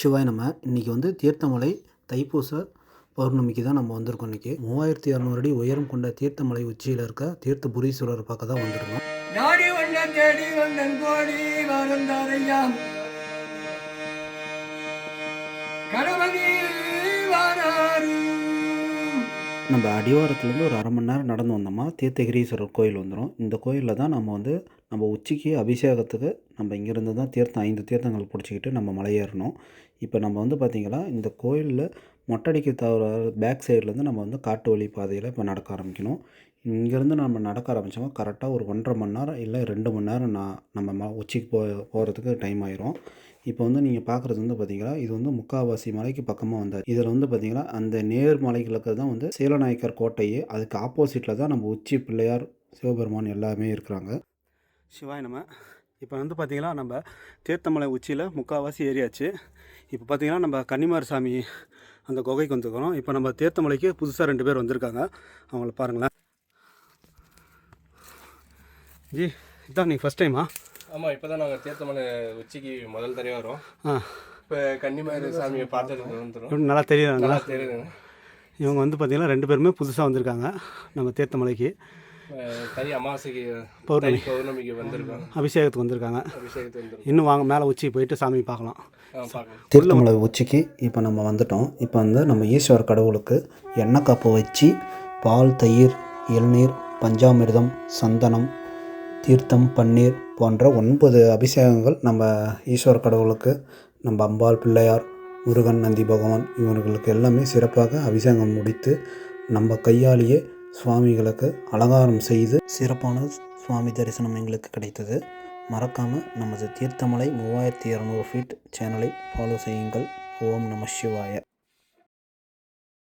சிவாய் நம்ம இன்றைக்கி தீர்த்தமலை தைப்பூச பௌர்ணமிக்கு தான் நம்ம வந்திருக்கோம். இன்றைக்கி 3600 அடி உயரம் கொண்ட தீர்த்தமலை உச்சியில் இருக்க தீர்த்த புரீஸ்வரர் பார்க்க தான் வந்திருக்கோம். நாடி வண்ணன் தேடி வந்தன் கோடி வாழ்ந்தாரையாம் கணவனி வாராரு. நம்ம அடிவாரத்துலேருந்து ஒரு அரை மணி நேரம் நடந்து வந்தோமா தீர்த்தகிரீஸ்வரர் கோயில் வந்துடும். இந்த கோயிலில் தான் நம்ம உச்சிக்கு அபிஷேகத்துக்கு நம்ம இங்கேருந்து தான் தீர்த்தம் 5 தீர்த்தங்கள் பிடிச்சிக்கிட்டு நம்ம மலையேறணும். இப்போ நம்ம பார்த்திங்கன்னா இந்த கோயிலில் மொட்டடிக்கு தவிர பேக் சைட்லேருந்து நம்ம காட்டு வழி பாதையில் இப்போ நடக்க ஆரம்பிக்கணும். இங்கேருந்து நம்ம நடக்க ஆரம்பித்தோம்னா கரெக்டாக ஒரு 1.5 மணி நேரம் இல்லை 2 மணி நேரம் நம்ம உச்சிக்கு போகிறதுக்கு டைம் ஆயிரும். இப்போ நீங்கள் பார்க்குறது பார்த்திங்கன்னா இது முக்கால்வாசி மலைக்கு பக்கமாக வந்தார். இதில் பார்த்திங்கன்னா அந்த நேர் மலைகளுக்கு தான் சீலநாயக்கர் கோட்டையே, அதுக்கு ஆப்போசிட்டில் தான் நம்ம உச்சி பிள்ளையார் சிவபெருமான் எல்லாமே இருக்கிறாங்க. சிவாய் நம்ம இப்போ பார்த்திங்கன்னா நம்ம தீர்த்தமலை உச்சியில் முக்கால்வாசி ஏரியாச்சு. இப்போ பார்த்திங்கன்னா நம்ம கன்னிமார் சாமி அந்த குகைக்கு வந்துருக்கிறோம். இப்போ நம்ம தீர்த்தமலைக்கு புதுசாக 2 பேர் வந்திருக்காங்க, அவங்கள பாருங்களேன். ஜி இதான் நீங்கள் ஃபஸ்ட் டைமா? ஆமாம், இப்போ தான் நாங்கள் தீர்த்தமலை உச்சிக்கு முதல் தடவை வரோம். இப்போ கன்னிமார் சாமியை பார்த்துட்டு வந்துடும். நல்லா தெரியுது. நல்லா தெரியுதுங்க. இவங்க பார்த்திங்கன்னா 2 பேருமே புதுசாக வந்திருக்காங்க நம்ம தீர்த்தமலைக்கு. தனி அமாவாசைக்கு பௌர்ணமிக்கு வந்திருக்காங்க, அபிஷேகத்துக்கு வந்திருக்காங்க. இன்னும் வாங்க மேலே உச்சிக்கு போயிட்டு சாமி பார்க்கலாம். தீர்த்தமலை உச்சிக்கு இப்போ நம்ம வந்துட்டோம். இப்போ நம்ம ஈஸ்வர கடவுளுக்கு எண்ணெய் காப்பு வச்சு பால், தயிர், இளநீர், பஞ்சாமிர்தம், சந்தனம், தீர்த்தம், பன்னீர் போன்ற 9 அபிஷேகங்கள் நம்ம ஈஸ்வர கடவுளுக்கு நம்ம அம்பாள், பிள்ளையார், முருகன், நந்தி பகவான் இவர்களுக்கு எல்லாமே சிறப்பாக அபிஷேகம் முடித்து நம்ம கையாலேயே சுவாமிகளுக்கு அலங்காரம் செய்து சிறப்பான சுவாமி தரிசனம் எங்களுக்கு கிடைத்தது. மறக்காமல் நமது தீர்த்தமலை 3200 ஃபீட் சேனலை ஃபாலோ செய்யுங்கள். ஓம் நம சிவாய.